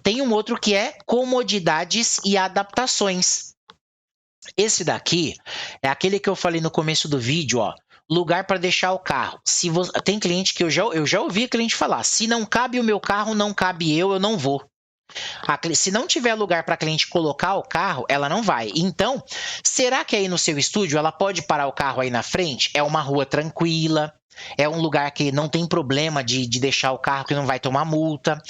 tem um outro que é comodidades e adaptações. Esse daqui é aquele que eu falei no começo do vídeo, ó. Lugar para deixar o carro. Se você, tem cliente que eu já ouvi cliente falar: se não cabe o meu carro, não cabe eu não vou. Se não tiver lugar para a cliente colocar o carro, ela não vai. Então, será que aí no seu estúdio ela pode parar o carro aí na frente? É uma rua tranquila, é um lugar que não tem problema de deixar o carro, que não vai tomar multa.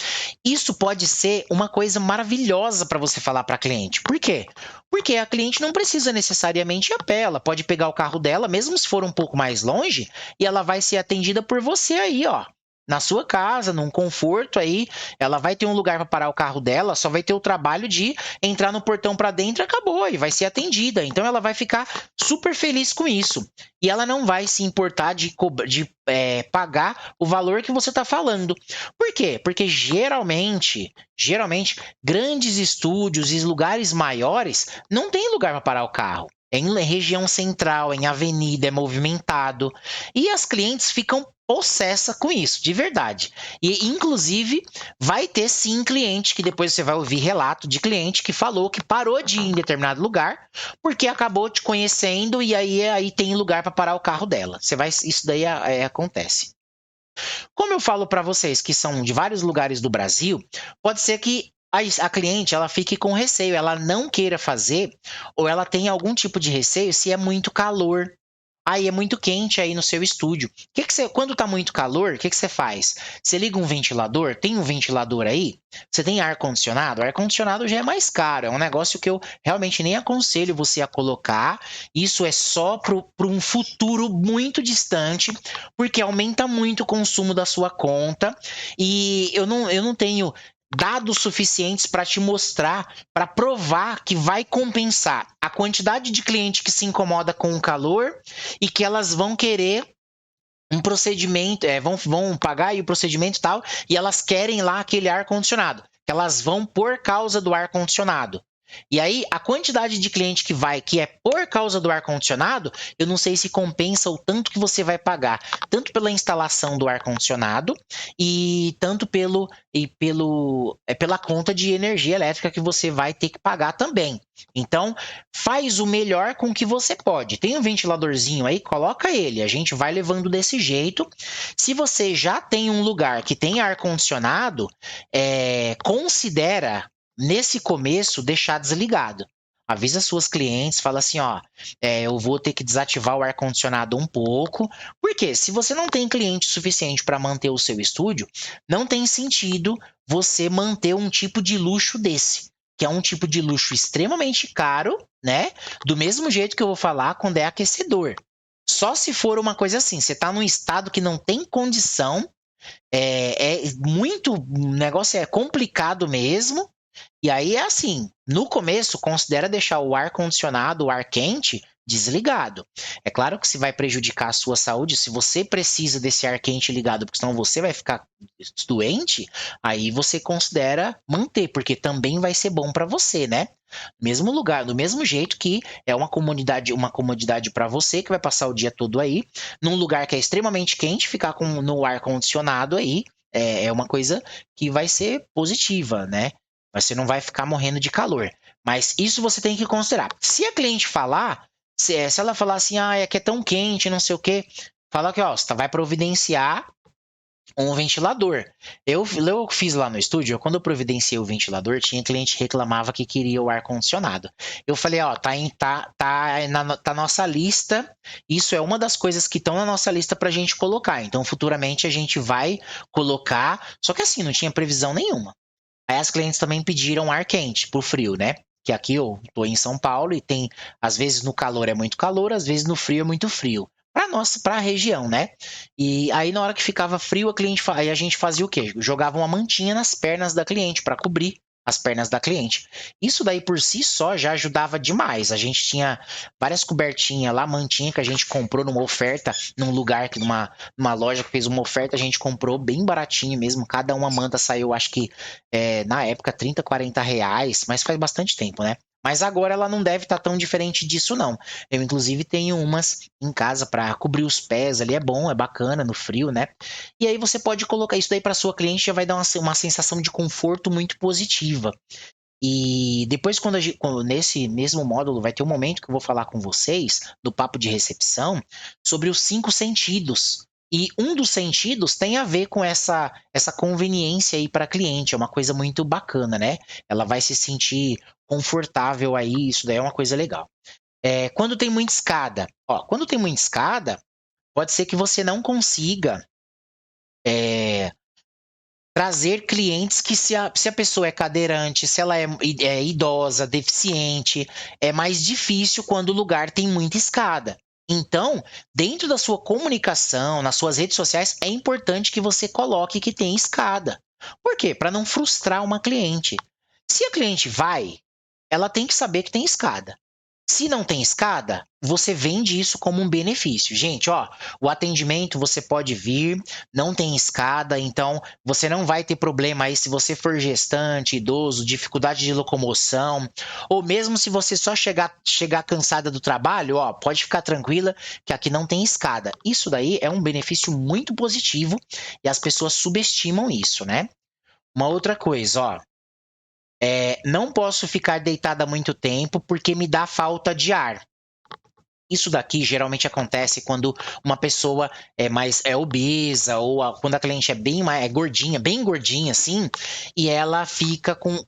Isso pode ser uma coisa maravilhosa para você falar para a cliente. Por quê? Porque a cliente não precisa necessariamente ir a pé, ela pode pegar o carro dela, mesmo se for um pouco mais longe, e ela vai ser atendida por você aí, ó. Na sua casa, num conforto aí, ela vai ter um lugar para parar o carro dela, só vai ter o trabalho de entrar no portão para dentro e acabou, e vai ser atendida. Então ela vai ficar super feliz com isso. E ela não vai se importar de pagar o valor que você está falando. Por quê? Porque geralmente, grandes estúdios e lugares maiores não tem lugar para parar o carro. É em região central, em avenida, é movimentado. E as clientes ficam possessa com isso, de verdade. E, inclusive, vai ter sim cliente, que depois você vai ouvir relato de cliente que falou que parou de ir em determinado lugar porque acabou te conhecendo e aí tem lugar para parar o carro dela. Isso daí acontece. Como eu falo para vocês que são de vários lugares do Brasil, pode ser que a cliente ela fique com receio, ela não queira fazer, ou ela tenha algum tipo de receio se é muito calor. Aí é muito quente aí no seu estúdio. Quando está muito calor, o que você faz? Você liga um ventilador? Tem um ventilador aí? Você tem ar-condicionado? Ar-condicionado já é mais caro. É um negócio que eu realmente nem aconselho você a colocar. Isso é só para um futuro muito distante, porque aumenta muito o consumo da sua conta. E eu não tenho dados suficientes para te mostrar, para provar que vai compensar a quantidade de cliente que se incomoda com o calor e que elas vão querer um procedimento, vão pagar aí o procedimento e tal, e elas querem lá aquele ar-condicionado. Elas vão por causa do ar-condicionado. E aí, a quantidade de cliente que é por causa do ar-condicionado, eu não sei se compensa o tanto que você vai pagar, tanto pela instalação do ar-condicionado e tanto pela conta de energia elétrica que você vai ter que pagar também. Então, faz o melhor com o que você pode. Tem um ventiladorzinho aí, coloca ele. A gente vai levando desse jeito. Se você já tem um lugar que tem ar-condicionado, considera nesse começo deixar desligado. Avisa suas clientes, fala assim, ó, eu vou ter que desativar o ar-condicionado um pouco, porque se você não tem cliente suficiente para manter o seu estúdio, não tem sentido você manter um tipo de luxo desse, que é um tipo de luxo extremamente caro, né? Do mesmo jeito que eu vou falar quando é aquecedor. Só se for uma coisa assim, você está num estado que não tem condição, o negócio é complicado mesmo. E aí é assim, no começo, considera deixar o ar-condicionado, o ar quente, desligado. É claro que se vai prejudicar a sua saúde, se você precisa desse ar quente ligado, porque senão você vai ficar doente, aí você considera manter, porque também vai ser bom para você, né? Mesmo lugar, do mesmo jeito que é uma comodidade para você, que vai passar o dia todo aí, num lugar que é extremamente quente, ficar no ar-condicionado aí, é uma coisa que vai ser positiva, né? Você não vai ficar morrendo de calor. Mas isso você tem que considerar. Se a cliente falar, se ela falar assim, é que é tão quente, não sei o quê, fala que, ó, você vai providenciar um ventilador. Eu fiz lá no estúdio, quando eu providenciei o ventilador, tinha cliente que reclamava que queria o ar-condicionado. Eu falei, ó, tá na nossa lista, isso é uma das coisas que estão na nossa lista pra gente colocar. Então, futuramente, a gente vai colocar, só que assim, não tinha previsão nenhuma. Aí as clientes também pediram ar quente pro frio, né? Que aqui eu tô em São Paulo e tem, às vezes no calor é muito calor, às vezes no frio é muito frio. Para a região, né? E aí na hora que ficava frio, aí a gente fazia o quê? Jogava uma mantinha nas pernas da cliente para cobrir as pernas da cliente. Isso daí por si só já ajudava demais. A gente tinha várias cobertinhas lá, mantinha que a gente comprou numa oferta, num lugar, numa loja que fez uma oferta, a gente comprou bem baratinho mesmo. Cada uma manta saiu, acho que na época, 30, 40 reais, mas faz bastante tempo, né? Mas agora ela não deve estar tão diferente disso, não. Eu, inclusive, tenho umas em casa para cobrir os pés ali, é bom, é bacana no frio, né? E aí você pode colocar isso daí para sua cliente, já vai dar uma sensação de conforto muito positiva. E depois, nesse mesmo módulo, vai ter um momento que eu vou falar com vocês, do papo de recepção, sobre os 5 sentidos. E um dos sentidos tem a ver com essa conveniência aí para cliente, é uma coisa muito bacana, né? Ela vai se sentir confortável aí, isso daí é uma coisa legal. Quando tem muita escada, quando tem muita escada, pode ser que você não consiga é, trazer clientes que se a pessoa é cadeirante, se ela é idosa, deficiente, é mais difícil quando o lugar tem muita escada. Então, dentro da sua comunicação, nas suas redes sociais, é importante que você coloque que tem escada. Por quê? Para não frustrar uma cliente. Se a cliente vai, ela tem que saber que tem escada. Se não tem escada, você vende isso como um benefício. Gente, o atendimento você pode vir, não tem escada, então você não vai ter problema aí se você for gestante, idoso, dificuldade de locomoção, ou mesmo se você só chegar cansada do trabalho, pode ficar tranquila que aqui não tem escada. Isso daí é um benefício muito positivo e as pessoas subestimam isso, né? Uma outra coisa, não posso ficar deitada muito tempo porque me dá falta de ar. Isso daqui geralmente acontece quando uma pessoa é obesa ou quando a cliente é gordinha, bem gordinha assim, e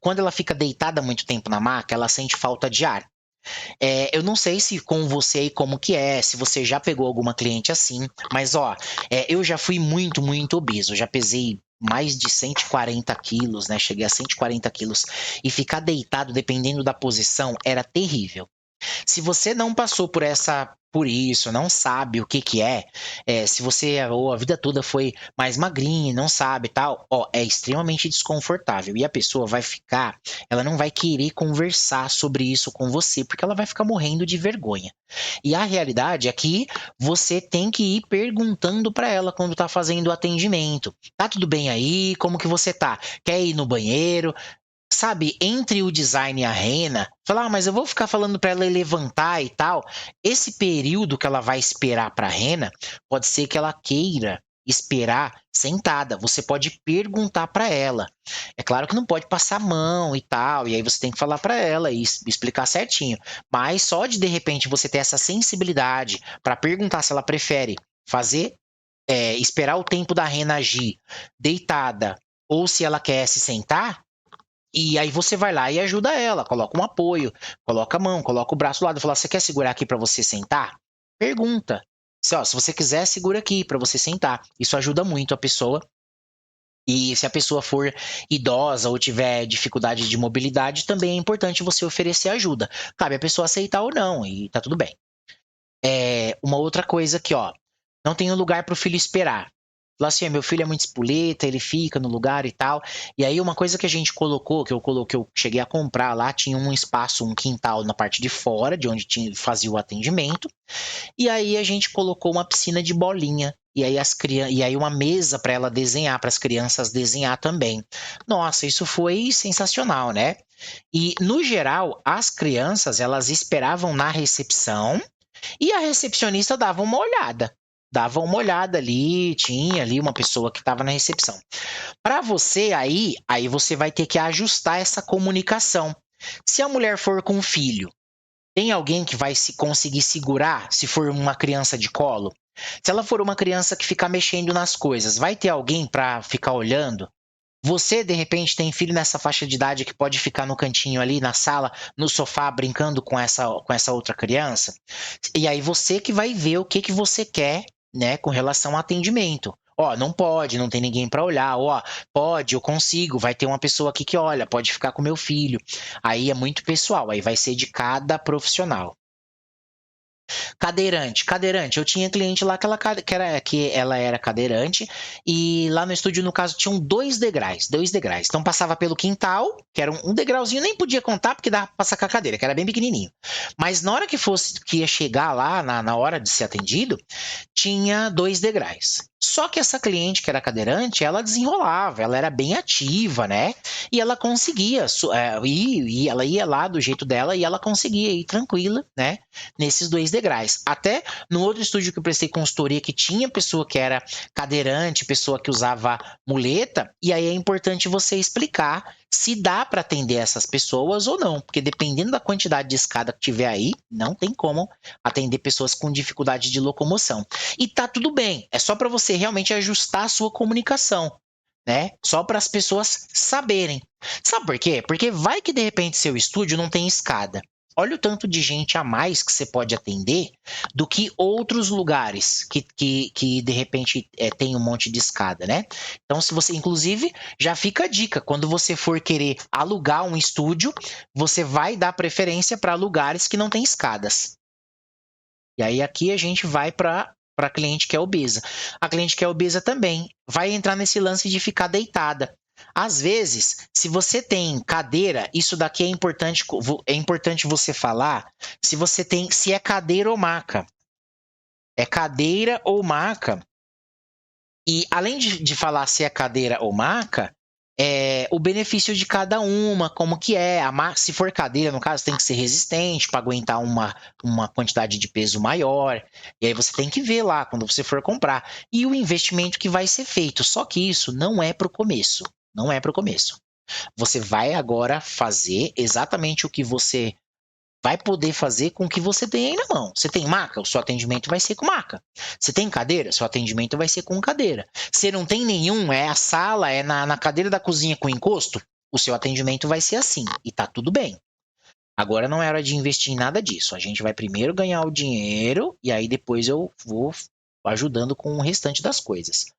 quando ela fica deitada muito tempo na maca, ela sente falta de ar. Eu não sei se com você e como que se você já pegou alguma cliente assim, mas eu já fui muito, muito obeso, já pesei mais de 140 quilos, né? Cheguei a 140 quilos e ficar deitado, dependendo da posição, era terrível. Se você não passou por isso, não sabe o que que se você ou a vida toda foi mais magrinha, não sabe tal, é extremamente desconfortável e a pessoa ela não vai querer conversar sobre isso com você, porque ela vai ficar morrendo de vergonha. E a realidade é que você tem que ir perguntando para ela quando tá fazendo o atendimento. Tá tudo bem aí? Como que você tá? Quer ir no banheiro? Sabe, entre o design e a rena, falar, mas eu vou ficar falando para ela levantar e tal. Esse período que ela vai esperar para a rena, pode ser que ela queira esperar sentada. Você pode perguntar para ela. É claro que não pode passar a mão e tal, e aí você tem que falar para ela e explicar certinho. Mas só de repente você ter essa sensibilidade para perguntar se ela prefere fazer, esperar o tempo da rena agir deitada ou se ela quer se sentar. E aí você vai lá e ajuda ela, coloca um apoio, coloca a mão, coloca o braço do lado, fala: "Você quer segurar aqui para você sentar?" Pergunta. Se você quiser, segura aqui para você sentar. Isso ajuda muito a pessoa. E se a pessoa for idosa ou tiver dificuldade de mobilidade, também é importante você oferecer ajuda. Cabe a pessoa aceitar ou não, e tá tudo bem. Uma outra coisa aqui, não tem um lugar para o filho esperar. Fala assim, meu filho é muito espoleta, ele fica no lugar e tal. E aí uma coisa que a gente colocou, que eu cheguei a comprar lá, tinha um espaço, um quintal na parte de fora, de onde fazia o atendimento. E aí a gente colocou uma piscina de bolinha. E aí uma mesa para ela desenhar, para as crianças desenhar também. Nossa, isso foi sensacional, né? E no geral, as crianças, elas esperavam na recepção e a recepcionista dava uma olhada. Dava uma olhada ali, tinha ali uma pessoa que estava na recepção. Para você aí você vai ter que ajustar essa comunicação. Se a mulher for com um filho, tem alguém que vai se conseguir segurar se for uma criança de colo? Se ela for uma criança que fica mexendo nas coisas, vai ter alguém para ficar olhando? Você, de repente, tem filho nessa faixa de idade que pode ficar no cantinho ali, na sala, no sofá, brincando com essa outra criança? E aí você que vai ver o que que você quer, né, com relação ao atendimento. Não pode, não tem ninguém para olhar. Pode, eu consigo, vai ter uma pessoa aqui que olha, pode ficar com meu filho. Aí é muito pessoal, aí vai ser de cada profissional. Cadeirante. Eu tinha cliente lá que ela era cadeirante e lá no estúdio, no caso, tinham dois degraus. Então passava pelo quintal, que era um degrauzinho, nem podia contar porque dava pra passar com a cadeira, que era bem pequenininho. Mas na hora que ia chegar lá, na hora de ser atendido, tinha dois degraus. Só que essa cliente que era cadeirante, ela desenrolava, ela era bem ativa, né? E ela conseguia ir, e ela ia lá do jeito dela e ela conseguia ir tranquila, né? Nesses 2 degraus. Até no outro estúdio que eu prestei consultoria, que tinha pessoa que era cadeirante, pessoa que usava muleta, e aí é importante você explicar se dá para atender essas pessoas ou não, porque dependendo da quantidade de escada que tiver aí, não tem como atender pessoas com dificuldade de locomoção. E tá tudo bem, é só para você realmente ajustar a sua comunicação, né? Só para as pessoas saberem. Sabe por quê? Porque vai que de repente seu estúdio não tem escada. Olha o tanto de gente a mais que você pode atender do que outros lugares que de repente tem um monte de escada, né? Então, se você, inclusive, já fica a dica: quando você for querer alugar um estúdio, você vai dar preferência para lugares que não tem escadas. E aí aqui a gente vai para a cliente que é obesa. A cliente que é obesa também vai entrar nesse lance de ficar deitada. Às vezes, se você tem cadeira, isso daqui é importante você falar se é cadeira ou maca. É cadeira ou maca. E além de falar se é cadeira ou maca, o benefício de cada uma, como que é. Se for cadeira, no caso, tem que ser resistente para aguentar uma quantidade de peso maior. E aí você tem que ver lá quando você for comprar. E o investimento que vai ser feito. Só que isso não é para o começo. Não é para o começo. Você vai agora fazer exatamente o que você vai poder fazer com o que você tem aí na mão. Você tem maca? O seu atendimento vai ser com maca. Você tem cadeira? Seu atendimento vai ser com cadeira. Se não tem nenhum, é a sala, é na cadeira da cozinha com encosto, o seu atendimento vai ser assim. E tá tudo bem. Agora não é hora de investir em nada disso. A gente vai primeiro ganhar o dinheiro e aí depois eu vou ajudando com o restante das coisas.